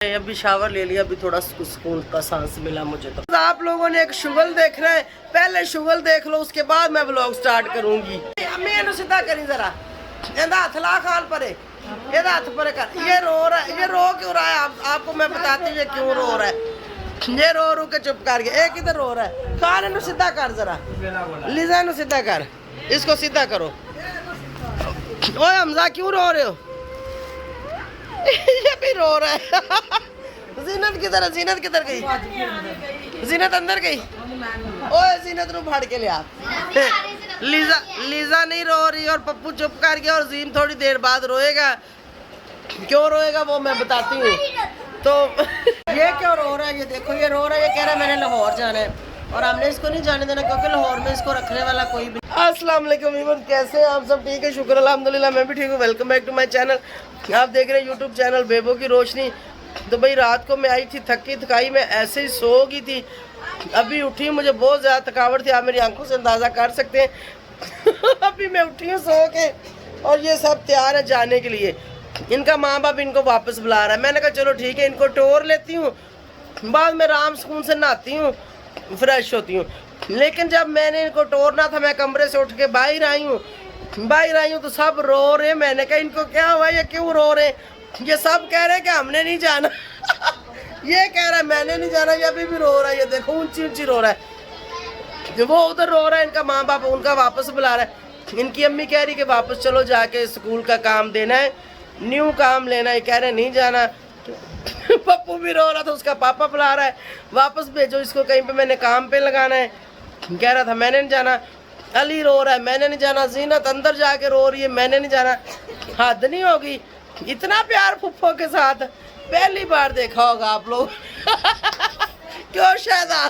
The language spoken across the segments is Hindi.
अभी शावर ले लिया, अभी थोड़ा सुकून का सांस मिला मुझे। तो आप लोगों ने एक शुगल देख रहे हैं, पहले शुगल देख लो, उसके बाद मैं व्लॉग स्टार्ट करूंगी। अम्मी सीधा करी जरा, हाथ ला खान परे, ये हाथ परे कर। ये रो रहा है, ये रो क्यों रहा है? आपको मैं बताती हूँ क्यों रो रहा है। ये रो के चुप कर गया। एक इधर रो रहा है, खान इन्हें सीधा कर जरा, लीजा इन्हें सीधा कर, इसको सीधा करो। ओए हमजा क्यों रो रहे हो? ये भी रो रहा है। जीनत किधर है? जीनत किधर गई? जीनत अंदर गई। ओए जीनत रू फाड़ के ले आ। लीजा नहीं रो रही और पप्पू चुप कर गया और जीम थोड़ी देर बाद रोएगा। क्यों रोएगा वो मैं बताती हूँ। तो ये क्यों रो रहा है? ये देखो ये रो रहा है, ये कह रहा है मैंने लाहौर जाना है और हमने इसको नहीं जाने देना क्योंकि लाहौर में इसको रखने वाला कोई भी। अस्सलाम वालेकुम एवरीवन, कैसे हैं आप सब? ठीक है, शुक्र अल्हम्दुलिल्लाह, मैं भी ठीक हूँ। Welcome back to my channel. आप देख रहे हैं यूट्यूब चैनल बेबो की रोशनी। तो भाई रात को मैं आई थी थकी थकाई, मैं ऐसे ही सो गई थी। अभी उठी, मुझे बहुत ज़्यादा थकावट थी, आप मेरी आंखों से अंदाज़ा कर सकते हैं। अभी मैं उठी हूँ सो के और ये सब तैयार है जाने के लिए। इनका माँ बाप इनको वापस बुला रहा है। मैंने कहा चलो ठीक है, इनको टोर लेती हूँ, बाद में आराम सुकून से नहाती हूँ, फ्रेश होती हूँ। लेकिन जब मैंने इनको टोरना था, मैं कमरे से उठ के बाहर आई हूँ तो सब रो रहे हैं। मैंने कहा इनको क्या हुआ, ये क्यों रो रहे हैं? ये सब कह रहे हैं कि हमने नहीं जाना। ये कह रहा है मैंने नहीं जाना, ये अभी भी रो रहा है। ये देखो ऊंची ऊंची रो रहा है, वो उधर रो रहा है। इनका माँ बाप उनका वापस बुला रहा है। इनकी अम्मी कह रही कि वापस चलो, जाके स्कूल का काम देना है, न्यू काम लेना है। कह रहे नहीं जाना। पप्पू भी रो रहा था, उसका पापा बुला रहा है वापस भेजो इसको, कहीं पे मैंने काम पे लगाना है। कह रहा था मैंने नहीं जाना। अली रो रहा है मैंने नहीं जाना। जीनत अंदर जाके रो रही है मैंने नहीं जाना। हद नहीं होगी, इतना प्यार फुफ्फो के साथ पहली बार देखा होगा आप लोग। क्यों शायदा?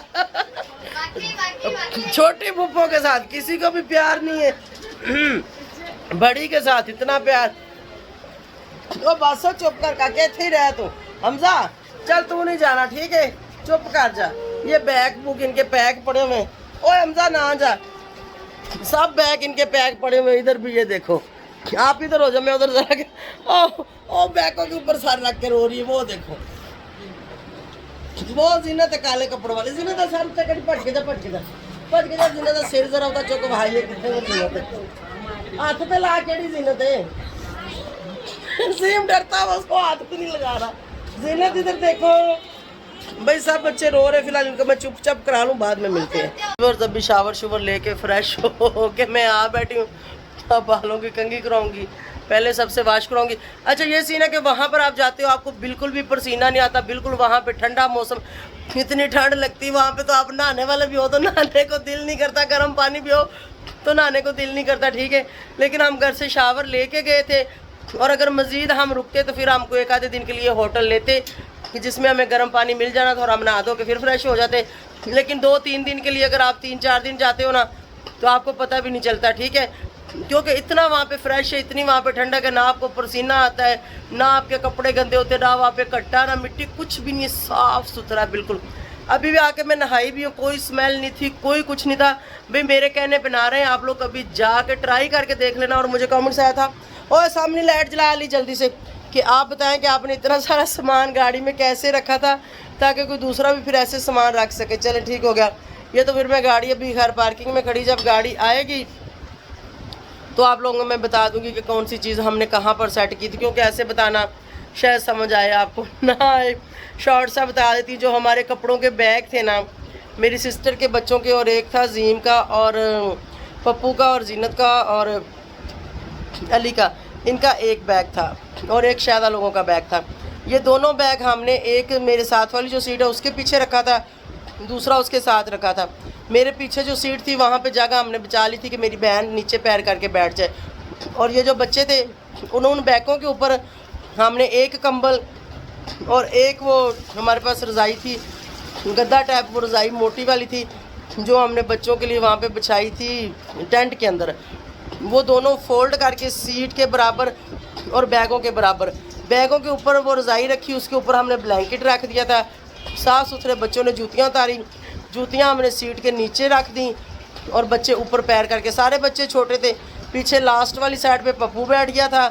छोटी फुफ्फो के साथ किसी को भी प्यार नहीं है। बड़ी के साथ इतना प्यार। तो बस चुप कर काके थे रह तू। हमजा चल तू नहीं जाना, ठीक है, चुप कर जा। ये बैग बुक इनके पैक पड़े हुए। ओए हमजा ना जा, सब बैग इनके पैक पड़े हुए। इधर भी ये देखो, आप इधर हो जाओ, मैं उधर जरा के। ओ बैगों के ऊपर सर रख के रो रही है। वो देखो, वो जीनत है काले कपड़ों वाली। जीनत सर चकड़ी पट के जा जीनत सिर जरा होता चुक भाई है कितने वो जीनत हाथ पे ला केड़ी जीनत है। सीम डरता है उसको, हाथ भी नहीं लगा रहा। जीनत इधर देखो भाई, सब बच्चे रो रहे। फिलहाल इनको मैं चुपचाप करा लूँ, बाद में मिलते हैं। और जब भी शावर शुवर लेके फ्रेश हो के मैं आ बैठी हूँ, अब बालों की कंघी कराऊंगी, पहले सबसे वाश कराऊंगी। अच्छा ये सीन है कि वहाँ पर आप जाते हो आपको बिल्कुल भी पसीना नहीं आता, बिल्कुल वहाँ पे ठंडा मौसम, इतनी ठंड लगती है वहाँ पे। तो आप नहाने वाले भी हो तो नहाने को दिल नहीं करता, गर्म पानी भी हो तो नहाने को दिल नहीं करता, ठीक है। लेकिन हम घर से शावर लेके गए थे और अगर मज़ीद हम रुकते तो फिर हमको एक आधे दिन के लिए होटल लेते कि जिसमें हमें गर्म पानी मिल जाना था और हम नहा धो के फिर फ्रेश हो जाते। लेकिन 2-3 दिन के लिए अगर आप 3-4 दिन जाते हो ना तो आपको पता भी नहीं चलता, ठीक है, क्योंकि इतना वहाँ पे फ्रेश है, इतनी वहाँ पे ठंडक है, ना आपको पसीना आता है, ना आपके कपड़े गंदे होते, ना वहाँ पे कट्टा ना मिट्टी, कुछ भी नहीं, साफ़ सुथरा बिल्कुल। अभी भी आके मैं नहाई भी हूँ, कोई स्मेल नहीं थी, कोई कुछ नहीं था। भाई मेरे कहने पे ना रहे हैं, आप लोग कभी जाके ट्राई करके देख लेना। और मुझे कमेंट्स आया था और सामने लाइट जला ली जल्दी से कि आप बताएं कि आपने इतना सारा सामान गाड़ी में कैसे रखा था ताकि कोई दूसरा भी फिर ऐसे सामान रख सके। चले ठीक हो गया। ये तो फिर मैं गाड़ी अभी घर पार्किंग में खड़ी, जब गाड़ी आएगी तो आप लोगों को मैं बता दूंगी कि कौन सी चीज़ हमने कहाँ पर सेट की थी, क्योंकि ऐसे बताना शायद समझ आए आपको ना। एक शॉर्ट सा बता देती, जो हमारे कपड़ों के बैग थे ना, मेरी सिस्टर के बच्चों के, और एक था जीम का और पप्पू का और जीनत का और अली का, इनका एक बैग था और एक शायदा लोगों का बैग था। ये दोनों बैग हमने एक मेरे साथ वाली जो सीट है उसके पीछे रखा था, दूसरा उसके साथ रखा था। मेरे पीछे जो सीट थी वहाँ पे जगह हमने बचा ली थी कि मेरी बहन नीचे पैर करके बैठ जाए। और ये जो बच्चे थे उन बैगों के ऊपर हमने एक कंबल और एक वो हमारे पास रज़ाई थी, गद्दा टाइप, वो रज़ाई मोटी वाली थी जो हमने बच्चों के लिए वहाँ पे बिछाई थी टेंट के अंदर, वो दोनों फोल्ड करके सीट के बराबर और बैगों के बराबर, बैगों के ऊपर वो रज़ाई रखी, उसके ऊपर हमने ब्लैंकेट रख दिया था। साफ़ सुथरे बच्चों ने जूतियाँ उतारी, जूतियाँ हमने सीट के नीचे रख दी और बच्चे ऊपर पैर करके, सारे बच्चे छोटे थे। पीछे लास्ट वाली साइड पे पप्पू बैठ गया था,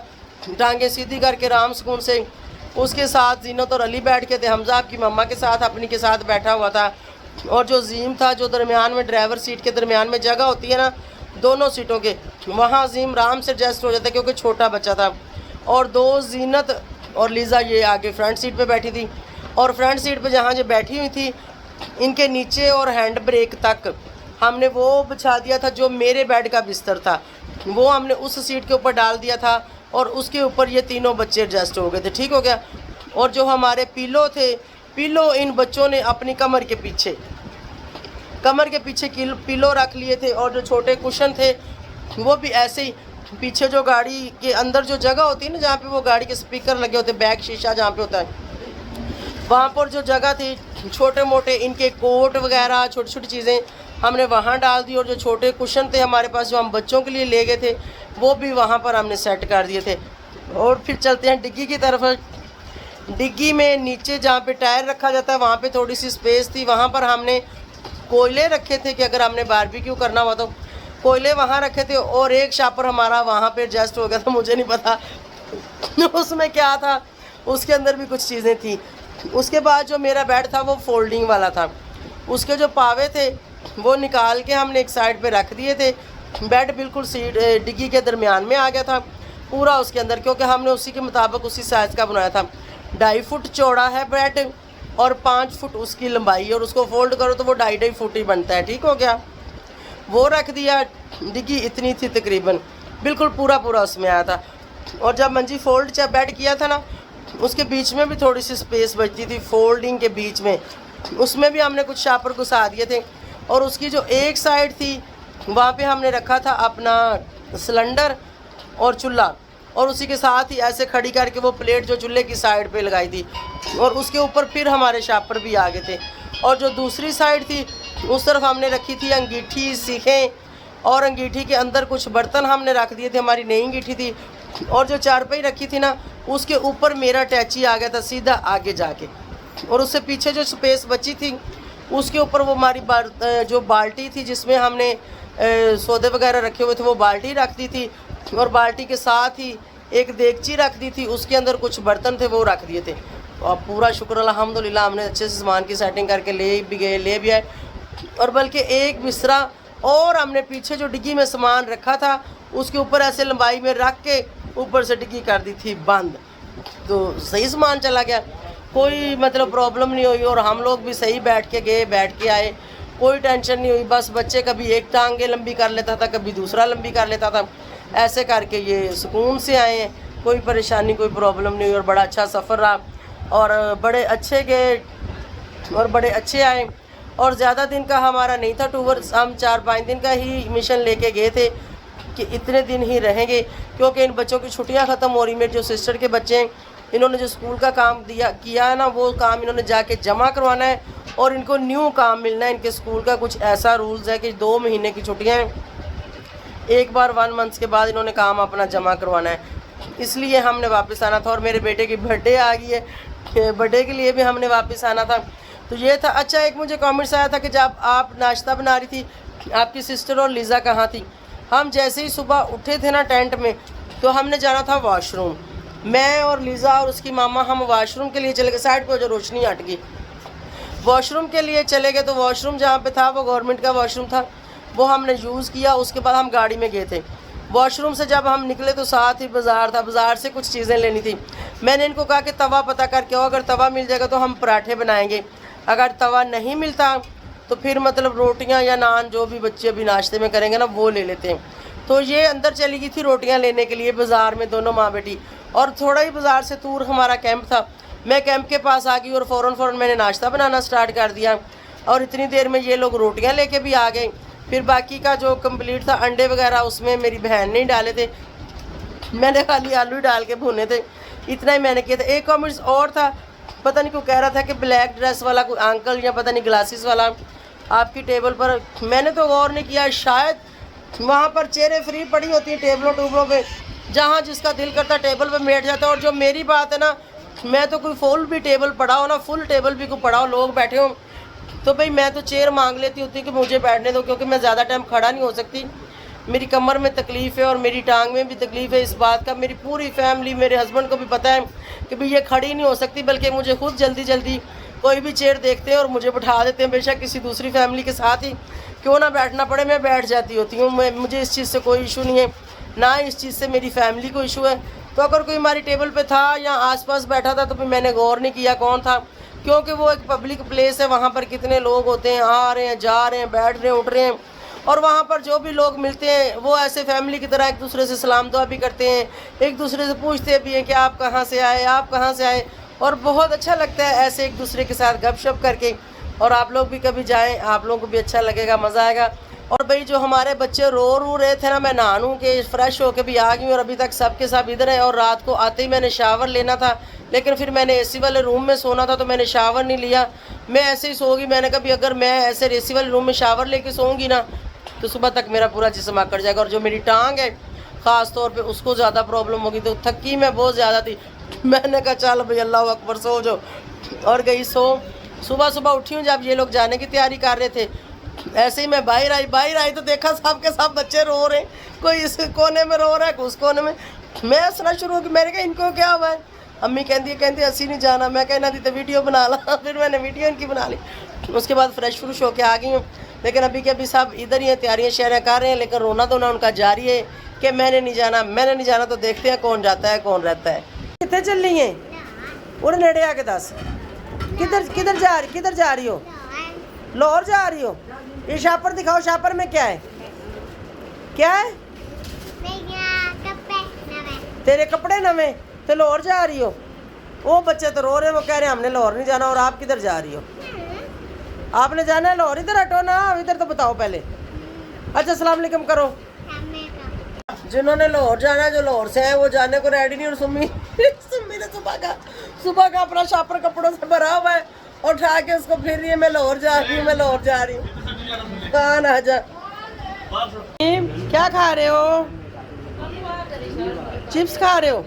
टांगें सीधी करके आराम सुकून से। उसके साथ जीनत और अली बैठ के थे। हमजा आपकी मम्मा के साथ अपनी के साथ बैठा हुआ था। और जो जीम था, जो दरमियान में ड्राइवर सीट के दरमियान में जगह होती है ना दोनों सीटों के, वहाँ जीम आराम से एडजस्ट हो जाता क्योंकि छोटा बच्चा था। और दो जीनत और लीज़ा ये आगे फ्रंट सीट पे बैठी थी। और फ्रंट सीट पे जहाँ जो बैठी हुई थी, इनके नीचे और हैंड ब्रेक तक हमने वो बिछा दिया था जो मेरे बेड का बिस्तर था, वो हमने उस सीट के ऊपर डाल दिया था। और उसके ऊपर ये तीनों बच्चे एडजस्ट हो गए थे। ठीक हो गया। और जो हमारे पिलो थे, पिलो इन बच्चों ने अपनी कमर के पीछे पिलो रख लिए थे। और जो छोटे कुशन थे वो भी ऐसे ही पीछे, जो गाड़ी के अंदर जो जगह होती है ना जहाँ पे वो गाड़ी के स्पीकर लगे होते, बैक शीशा जहाँ पे होता है, वहाँ पर जो जगह थी, छोटे मोटे इनके कोट वगैरह छोटी छोटी चीज़ें हमने वहाँ डाल दी। और जो छोटे कुशन थे हमारे पास जो हम बच्चों के लिए ले गए थे, वो भी वहाँ पर हमने सेट कर दिए थे। और फिर चलते हैं डिग्गी की तरफ। डिग्गी में नीचे जहाँ पे टायर रखा जाता है वहाँ पे थोड़ी सी स्पेस थी, वहाँ पर हमने कोयले रखे थे कि अगर हमने बारबेक्यू करना हुआ तो कोयले वहाँ रखे थे। और एक शापर हमारा वहाँ पे एडजस्ट हो गया था, मुझे नहीं पता उसमें क्या था, उसके अंदर भी कुछ चीज़ें थी। उसके बाद जो मेरा बेड था वो फोल्डिंग वाला था, उसके जो पावे थे वो निकाल के हमने एक साइड पे रख दिए थे। बेड बिल्कुल सीट डिग्गी के दरमियान में आ गया था पूरा उसके अंदर, क्योंकि हमने उसी के मुताबिक उसी साइज़ का बनाया था। 2.5 फुट चौड़ा है बेड और 5 फुट उसकी लंबाई, और उसको फोल्ड करो तो वो 2.5 फुट ही बनता है। ठीक हो गया। वो रख दिया। डिग्गी इतनी थी तकरीबन, बिल्कुल पूरा उसमें आया था। और जब मंजी फोल्ड जब बेड किया था ना, उसके बीच में भी थोड़ी सी स्पेस बचती थी, फोल्डिंग के बीच में, उसमें भी हमने कुछ शापर घुसा दिए थे। और उसकी जो एक साइड थी वहाँ पे हमने रखा था अपना सिलेंडर और चूल्हा, और उसी के साथ ही ऐसे खड़ी करके वो प्लेट जो चूल्हे की साइड पे लगाई थी, और उसके ऊपर फिर हमारे शापर भी आ गए थे। और जो दूसरी साइड थी उस तरफ हमने रखी थी अंगीठी, सीखें, और अंगीठी के अंदर कुछ बर्तन हमने रख दिए थे, हमारी नई अंगीठी थी। और जो चारपाई रखी थी ना, उसके ऊपर मेरा टैची आ गया था सीधा आगे जाके, और उससे पीछे जो स्पेस बची थी उसके ऊपर वो हमारी जो बाल्टी थी जिसमें हमने सौदे वगैरह रखे हुए थे, वो बाल्टी रख दी थी। और बाल्टी के साथ ही एक देगची रख दी थी, उसके अंदर कुछ बर्तन थे वो रख दिए थे। और पूरा शुक्र अल्हम्दुलिल्लाह हमने अच्छे से सामान की सेटिंग करके ले भी आए। और बल्कि एक बिस्तरा और हमने पीछे जो डिग्गी में सामान रखा था उसके ऊपर ऐसे लंबाई में रख के ऊपर से डिग्गी कर दी थी बंद, तो सही सामान चला गया, कोई मतलब प्रॉब्लम नहीं हुई। और हम लोग भी सही बैठ के गए, बैठ के आए, कोई टेंशन नहीं हुई। बस बच्चे कभी एक टांगे लंबी कर लेता था, कभी दूसरा लंबी कर लेता था, ऐसे करके ये सुकून से आए हैं, कोई परेशानी कोई प्रॉब्लम नहीं हुई। और बड़ा अच्छा सफ़र रहा, और बड़े अच्छे गए और बड़े अच्छे आए। और ज़्यादा दिन का हमारा नहीं था टूर, हम 4-5 दिन का ही मिशन लेके गए थे कि इतने दिन ही रहेंगे, क्योंकि इन बच्चों की छुट्टियां ख़त्म हो रही। मेरे जो सिस्टर के बच्चे हैं, इन्होंने जो स्कूल का काम किया है ना, वो काम इन्होंने जाके जमा करवाना है, और इनको न्यू काम मिलना है। इनके स्कूल का कुछ ऐसा रूल्स है कि 2 महीने की छुट्टियाँ हैं, एक बार 1 मंथ के बाद इन्होंने काम अपना जमा करवाना है, इसलिए हमने वापस आना था। और मेरे बेटे की बर्थडे आ गई है, बर्थडे के लिए भी हमने वापस आना था, तो ये था। अच्छा, एक मुझे कमेंट्स आया था कि जब आप नाश्ता बना रही थी आपकी सिस्टर और लीज़ा कहाँ थी। हम जैसे ही सुबह उठे थे ना टेंट में, तो हमने जाना था वॉशरूम, मैं और लीज़ा और उसकी मामा हम वॉशरूम के लिए चले गए। साइड पर जो रोशनी हट गई, वॉशरूम के लिए चले गए। तो वॉशरूम जहाँ पे था वो गवर्नमेंट का वॉशरूम था, वो हमने यूज़ किया। उसके बाद हम गाड़ी में गए थे। वॉशरूम से जब हम निकले तो साथ ही बाज़ार था, बाज़ार से कुछ चीज़ें लेनी थी। मैंने इनको कहा कि तवा पता करके आओ, अगर तवा मिल जाएगा तो हम पराठे बनाएंगे, अगर तवा नहीं मिलता तो फिर मतलब रोटियां या नान जो भी बच्चे अभी नाश्ते में करेंगे ना वो ले लेते हैं। तो ये अंदर चली गई थी रोटियां लेने के लिए बाज़ार में, दोनों माँ बेटी। और थोड़ा ही बाज़ार से दूर हमारा कैंप था, मैं कैंप के पास आ गई और फ़ौरन मैंने नाश्ता बनाना स्टार्ट कर दिया। और इतनी देर में ये लोग रोटियाँ लेके भी आ गए। फिर बाकी का जो कंप्लीट था, अंडे वगैरह उसमें मेरी बहन ने डाले थे, मैंने खाली आलू ही डाल के भुने थे, इतना ही मैंने किया था। एक कमेंट्स और था, पता नहीं क्यों कह रहा था कि ब्लैक ड्रेस वाला कोई अंकल या पता नहीं ग्लासेस वाला आपकी टेबल पर, मैंने तो गौर नहीं किया, शायद वहाँ पर चेयरें फ्री पड़ी होती हैं टेबलों टूबलों पे, जहाँ जिसका दिल करता टेबल पे बैठ जाता है। और जो मेरी बात है ना, मैं तो कोई फुल भी टेबल पड़ा हो ना, फुल टेबल भी कोई पड़ा हो, लोग बैठे हो, तो भाई मैं तो चेयर मांग लेती होती कि मुझे बैठने दो, क्योंकि मैं ज़्यादा टाइम खड़ा नहीं हो सकती। मेरी कमर में तकलीफ़ है और मेरी टांग में भी तकलीफ़ है इस बात का। मेरी पूरी फैमिली, मेरे हस्बैंड को भी पता है कि भाई ये खड़ी नहीं हो सकती, बल्कि मुझे खुद जल्दी जल्दी कोई भी चेयर देखते हैं और मुझे बैठा देते हैं। बेशक किसी दूसरी फैमिली के साथ ही क्यों ना बैठना पड़े, मैं बैठ जाती होती हूँ। मुझे इस चीज़ से कोई इशू नहीं है, ना इस चीज़ से मेरी फैमिली को इशू है। तो अगर कोई हमारी टेबल पे था या आसपास बैठा था तो फिर मैंने गौर नहीं किया कौन था, क्योंकि वो एक पब्लिक प्लेस है, वहाँ पर कितने लोग होते हैं, आ रहे हैं, जा रहे हैं, बैठ रहे हैं, उठ रहे हैं। और वहाँ पर जो भी लोग मिलते हैं वो ऐसे फैमिली की तरह एक दूसरे से सलाम दुआ भी करते हैं, एक दूसरे से पूछते भी हैं कि आप कहाँ से आए, आप कहाँ से आए। और बहुत अच्छा लगता है ऐसे एक दूसरे के साथ गपशप करके। और आप लोग भी कभी जाएं, आप लोगों को भी अच्छा लगेगा, मज़ा आएगा। और भाई जो हमारे बच्चे रो रहे थे ना, मैं नहानू के फ्रेश होके भी आ गई और अभी तक सब के सब इधर हैं। और रात को आते ही मैंने शावर लेना था, लेकिन फिर मैंने एसी वाले रूम में सोना था तो मैंने शावर नहीं लिया, मैं ऐसे ही सोगी। मैंने कहा अगर मैं ऐसे एसी वाले रूम में शावर लेके सोऊंगी ना तो सुबह तक मेरा पूरा जिस्म आकर जाएगा। और जो मेरी टांग है ख़ास तौर पे उसको ज़्यादा प्रॉब्लम होगी। तो थकी मैं बहुत ज़्यादा थी, मैंने कहा चल भाई अल्लाह अकबर सो जो, और गई सो। सुबह सुबह उठी हूँ जब ये लोग जाने की तैयारी कर रहे थे, ऐसे ही मैं बाहर आई तो देखा सब के सब बच्चे रो रहे हैं, कोई इस कोने में रो रहा है, कोई उस कोने में। मैं हंसना शुरू हो गई, मैंने कहा इनको क्या हुआ है। अम्मी कहती असी नहीं जाना, मैं कहना थी तो वीडियो बना ला। फिर मैंने वीडियो इनकी बना ली, उसके बाद फ्रेश फ्रूश होके आ गई हूँ। लेकिन अभी के अभी सब इधर ही हैं, तैयारियाँ शेयर कर रहे हैं, लेकिन रोना धोना उनका जारी है कि मैंने नहीं जाना, मैंने नहीं जाना। तो देखते हैं कौन जाता है कौन रहता है। कितने चल रही हैं और नेड़े आके दस, किधर जा रही हो? लाहौर जा रही हो? ये शापर दिखाओ, शापर में क्या है, क्या है? तेरे कपड़े नवे, तो लाहौर जा रही हो? वो बच्चे तो रो रहे हैं, वो कह रहे हैं हमने लाहौर नहीं जाना। और आप किधर जा रही हो? आपने जाना है लाहौर? इधर हटो ना, इधर तो बताओ पहले। अच्छा अस्सलाम वालेकुम करो। जिन्होंने लाहौर जाना है, जो लाहौर से है, वो जाने को रेडी नहीं। और सुम्मी ने सुबह का अपना शापर कपड़ों से भरा हुआ है और उठा के उसको फिर रही है, मैं लाहौर जा रही हूँ, मैं लाहौर जा रही हूँ। कहाँ ना जा, क्या खा रहे हो? चिप्स खा रहे हो?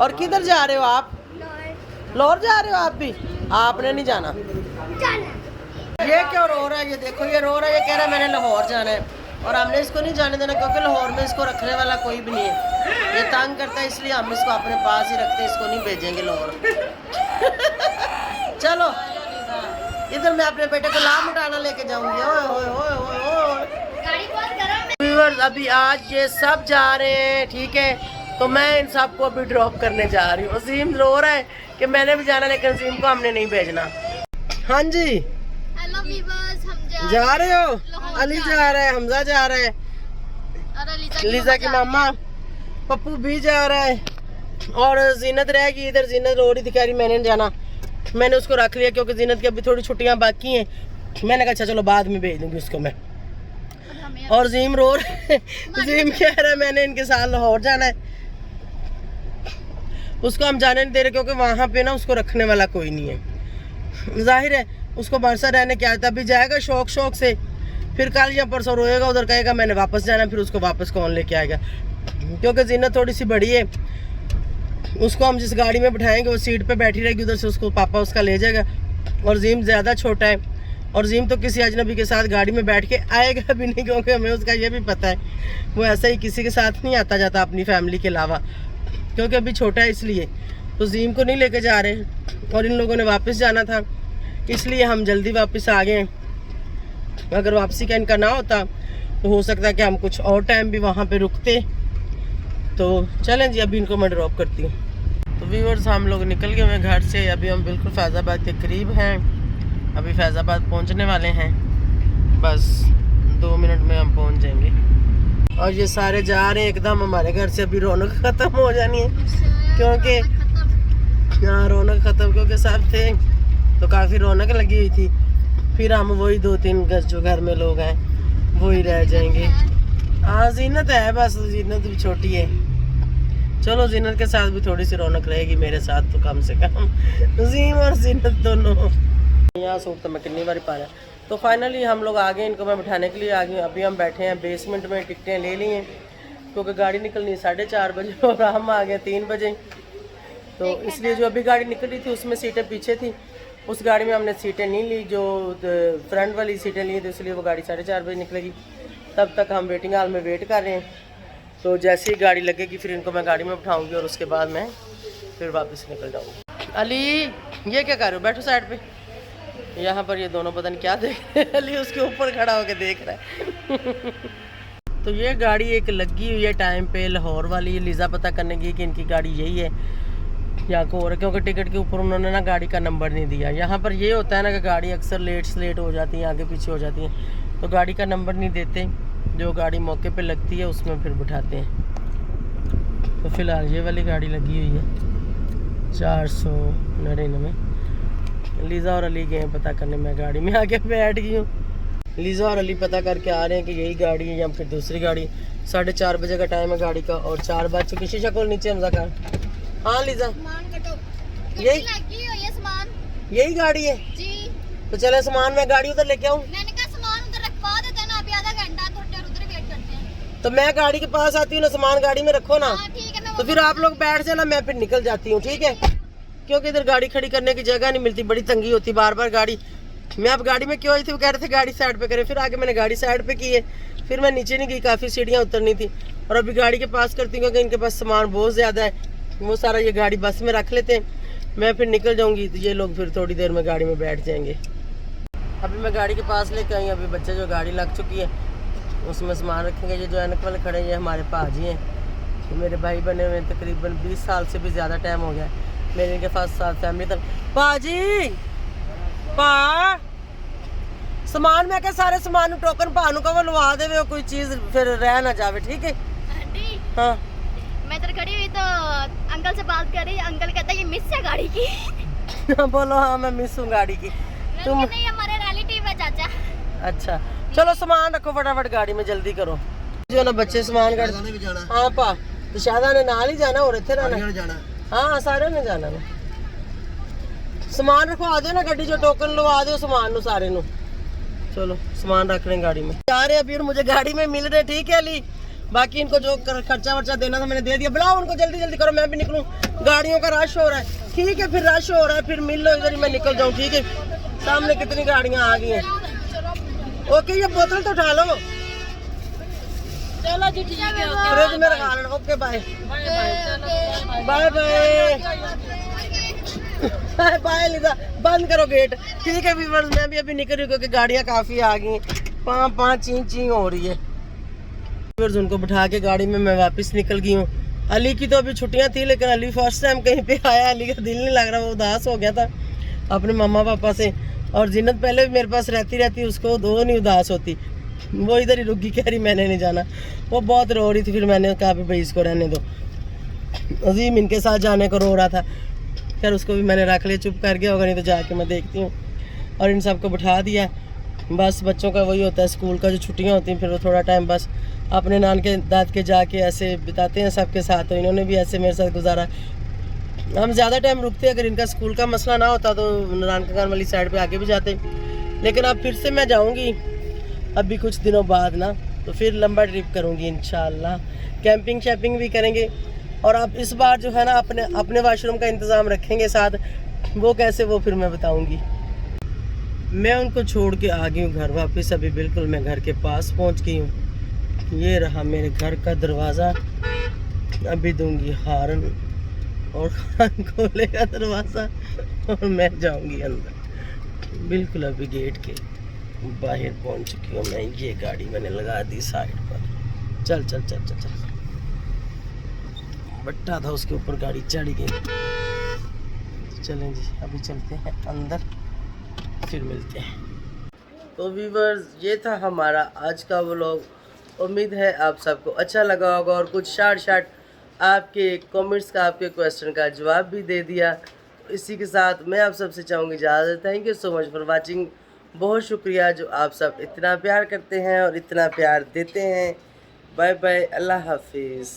और किधर जा रहे हो आप? लाहौर जा रहे हो आप भी? आपने नहीं जाना। ये क्यों रो रहा है? ये देखो ये रो रहा है, ये कह रहा है मैंने लाहौर जाना है। और हमने इसको नहीं जाने देना, क्योंकि लाहौर में इसको रखने वाला कोई भी नहीं है। ये तंग करता है, इसलिए हम इसको अपने पास ही रखते हैं, इसको नहीं भेजेंगे लाहौर। चलो इधर मैं अपने बेटे को लाभ उठाना लेके जाऊंगी। अभी आज ये सब जा रहे हैं, ठीक है, तो मैं इन सबको अभी ड्रॉप करने जा रही हूँ। अजीम रो रहा है कि मैंने भी जाना, लेकिन अजीम को हमने नहीं भेजना। हाँ जी जा रहे हो? अली जा रहा है, हमजा जा रहा है, लीजा की मामा, पप्पू भी जा रहा है, और जीनत रहेगी इधर। जीनत रो रही थी, कह रही मैंने नहीं जाना। मैंने उसको रख लिया क्योंकि जीनत की अभी थोड़ी छुट्टियां बाकी हैं। मैंने कहा अच्छा चलो बाद में भेज दूंगी उसको मैं। और जीम रो रहे, जीम कह रहा है मैंने इनके साथ लाहौर जाना है। उसको हम जाने नहीं दे रहे क्योंकि वहाँ पे ना उसको रखने वाला कोई नहीं है। जाहिर है उसको बरसा रहने क्या आता, अभी जाएगा शौक से, फिर कल या परसों रोएगा, उधर कहेगा मैंने वापस जाना, फिर उसको वापस कौन लेके आएगा? क्योंकि जीनत थोड़ी सी बड़ी है, उसको हम जिस गाड़ी में बैठाएंगे वो सीट पे बैठी रहेगी, उधर से उसको पापा उसका ले जाएगा। और जीम ज़्यादा छोटा है, और जीम तो किसी अजनबी के साथ गाड़ी में बैठ के आएगा भी नहीं, क्योंकि हमें उसका ये भी पता है वो ऐसा ही किसी के साथ नहीं आता जाता अपनी फैमिली के अलावा, क्योंकि अभी छोटा है इसलिए। तो जीम को नहीं लेके जा रहे, और इन लोगों ने वापस जाना था इसलिए हम जल्दी वापस आ गए। अगर वापसी का इनका ना होता तो हो सकता है कि हम कुछ और टाइम भी वहाँ पे रुकते। तो चलें जी, अभी इनको मैं ड्रॉप करती हूँ। तो व्यूअर्स हम लोग निकल गए हैं घर से, अभी हम बिल्कुल फैज़ाबाद के करीब हैं, अभी फैज़ाबाद पहुँचने वाले हैं, बस 2 मिनट में हम पहुँच जाएंगे। और ये सारे जा रहे हैं एकदम, हमारे घर से अभी रौनक ख़त्म हो जानी है, क्योंकि यहाँ रौनक ख़त्म, क्योंकि सब थे तो काफ़ी रौनक लगी हुई थी। फिर हम वही 2-3 गज जो घर में लोग हैं वही रह जाएंगे। हाँ जीनत है, बस जीनत भी छोटी है, चलो जीनत के साथ भी थोड़ी सी रौनक रहेगी, मेरे साथ तो कम से कम। जीम और जीनत दोनों यहाँ सूट तो मैं कितनी बार पा रहा। तो फाइनली हम लोग आ गए, इनको मैं बिठाने के लिए आ गई। अभी हम बैठे हैं बेसमेंट में, टिकटें ले ली हैं क्योंकि गाड़ी निकलनी 4:30 बजे और हम आ गए 3 बजे। तो इसलिए जो अभी गाड़ी निकल रही थी उसमें सीटें पीछे थी, उस गाड़ी में हमने सीटें नहीं ली, जो फ्रंट वाली सीटें ली थी, इसलिए वो गाड़ी 4:30 बजे निकलेगी। तब तक हम वेटिंग हॉल में वेट कर रहे हैं। तो जैसे ही गाड़ी लगेगी फिर इनको मैं गाड़ी में उठाऊँगी और उसके बाद मैं फिर वापस निकल जाऊँगी। अली ये क्या कर रहे हो, बैठो साइड पे। यहाँ पर ये दोनों पता नहीं क्या देख रहे हैं। अली उसके ऊपर खड़ा होकर देख रहा है। तो ये गाड़ी एक लगी हुई है टाइम पे लाहौर वाली, लीज़ा पता करने की कि इनकी गाड़ी यही है या को और, क्योंकि टिकट के ऊपर उन्होंने ना गाड़ी का नंबर नहीं दिया। यहाँ पर ये होता है ना कि गाड़ी अक्सर लेट हो जाती है, आगे पीछे हो जाती हैं, तो गाड़ी का नंबर नहीं देते। जो गाड़ी मौके पे लगती है उसमें फिर बिठाते हैं। तो फिलहाल ये वाली गाड़ी लगी हुई है 499। लीज़ा और अली गए हैं पता करने, मैं गाड़ी में आके बैठ गई हूँ। लीज़ा और अली पता करके आ रहे हैं कि यही गाड़ी है या फिर दूसरी गाड़ी। 4:30 बजे का टाइम है गाड़ी का और 4 बज चुकी। शीशा खोल नीचे हमजा कर। हाँ लीज़ा यही यही गाड़ी है जी। तो चले सामान मैं गाड़ी उधर लेके आऊँ। मैंने कहा सामान उधर रखवा देते ना, अभी आधा घंटा थोड़ी देर उधर वेट करते हैं। तो मैं गाड़ी के पास आती हूँ ना, सामान गाड़ी में रखो ना। ठीक है, तो फिर आप लोग बैठ जाना, मैं फिर निकल जाती हूँ। ठीक है, क्योंकि इधर गाड़ी खड़ी करने की जगह नहीं मिलती, बड़ी तंगी होती बार बार गाड़ी। मैं अब गाड़ी में क्यों आई थी, वो कह रहे थे गाड़ी साइड पे करें, फिर आगे मैंने गाड़ी साइड पे की है, फिर मैं नीचे नहीं गई, काफ़ी सीढ़ियाँ उतरनी थी। और अभी गाड़ी के पास करती हूँ क्योंकि इनके पास सामान बहुत ज़्यादा है, वो सारा ये गाड़ी बस में रख लेते हैं। मैं फिर निकल जाऊँगी तो ये लोग फिर थोड़ी देर में गाड़ी में बैठ जाएंगे। अभी मैं गाड़ी के पास लेके आई, अभी बच्चे जो गाड़ी लग चुकी है उसमें सामान रखेंगे। ये जो ऐनक वाले खड़े हैं ये हमारे पाजी हैं, तो मेरे भाई बने हुए तकरीबन 20 साल से भी ज़्यादा टाइम हो गया मेरे इनके पास साथ फैमिली तक। पाजी पा सामान मैं क्या सारे सामान टोकन पानू का वो लवा दे, वो कोई चीज़ फिर रह ना जावे। ठीक है हाँ, मैं इधर खड़ी हुई तो अंकल से बात कर रही, अंकल कहता है ये मिस है गाड़ी की। बोलो हाँ मैं मिस हूँ गाड़ी की। तुम नहीं, हमारे रिलेटिव है चाचा। अच्छा चलो सामान रखो फटाफट गाड़ी में, जल्दी करो जो ना बच्चे सामान कर। हाँ पा तो शादा ने नाल ही जाना और इतने रहना। हाँ सारे ने जाना ना, सामान रखवा दो ना गड्डी, जो टोकन लवा दो सामान सारे नु। चलो सामान रख रहे हैं गाड़ी में, जा रहे हैं अभी मुझे गाड़ी में मिल रहे। ठीक है अली, बाकी इनको जो खर्चा वर्चा देना था मैंने दे दिया। बुलाओ उनको, जल्दी जल्दी करो, मैं भी निकलूं, गाड़ियों का रश हो रहा है। ठीक है फिर रश हो रहा है, फिर मिल लो इधर ही, मैं निकल जाऊं। ठीक है, सामने कितनी गाड़ियां आ गई हैं। ओके ये बोतल तो उठा लो। चलो जी ठीक है, फ्रिज में रखा लेना। Okay bye bye bye bye Liza, बंद करो गेट। ठीक है व्यूअर्स, मैं भी अभी निकल रही हूँ क्योंकि गाड़ियाँ काफ़ी आ गई, पाँ ची हो रही है। व्यूअर्स उनको बिठा के गाड़ी में मैं वापस निकल गई हूँ। अली की तो अभी छुट्टियाँ थी, लेकिन अली फर्स्ट टाइम कहीं पे आया, अली का दिल नहीं लग रहा, वो उदास हो गया था अपने मम्मा पापा से। और जिन्नत पहले भी मेरे पास रहती उसको दो नहीं उदास होती, वो इधर ही रुक गई, कह रही मैंने नहीं जाना, वो बहुत रो रही थी। फिर मैंने कहा भाई इसको रहने दो। अजीम इनके साथ जाने को रो रहा था, खैर उसको भी मैंने रख लिया, चुप कर गया होगा, नहीं तो जाके मैं देखती हूँ। और इन सबको बिठा दिया। बस बच्चों का वही होता है, स्कूल का जो छुट्टियाँ होती हैं फिर वो थोड़ा टाइम बस अपने नान के दाद के जाके ऐसे बिताते हैं सबके साथ। तो इन्होंने भी ऐसे मेरे साथ गुजारा। हम ज़्यादा टाइम रुकते, अगर इनका स्कूल का मसला ना होता तो नान के गान वाली साइड पे आगे भी जाते, लेकिन अब फिर से मैं जाऊँगी अभी कुछ दिनों बाद ना, तो फिर लंबा ट्रिप करूँगी इंशाल्लाह। कैंपिंग शैपिंग भी करेंगे। और अब इस बार जो है ना अपने वाशरूम का इंतज़ाम रखेंगे साथ, वो कैसे वो फिर मैं बताऊँगी। मैं उनको छोड़ के आ गई हूँ घर वापस, अभी बिल्कुल मैं घर के पास पहुँच गई हूँ। ये रहा मेरे घर का दरवाज़ा, अभी दूंगी हारन और खान खोलेगा दरवाज़ा और मैं जाऊंगी अंदर। बिल्कुल अभी गेट के बाहर पहुँच चुकी हूँ मैं। ये गाड़ी मैंने लगा दी साइड पर। चल चल चल चल चल, बट्टा था उसके ऊपर गाड़ी चढ़ गई। चलें जी अभी चलते हैं अंदर, फिर मिलते हैं। तो व्यूअर्स ये था हमारा आज का व्लॉग। उम्मीद है आप सबको अच्छा लगा होगा और कुछ शार्ट आपके कमेंट्स का, आपके क्वेश्चन का जवाब भी दे दिया। इसी के साथ मैं आप सबसे चाहूँगी इजाज़त। Thank you so much for watching. बहुत शुक्रिया जो आप सब इतना प्यार करते हैं और इतना प्यार देते हैं। बाय बाय, अल्लाह हाफिज़।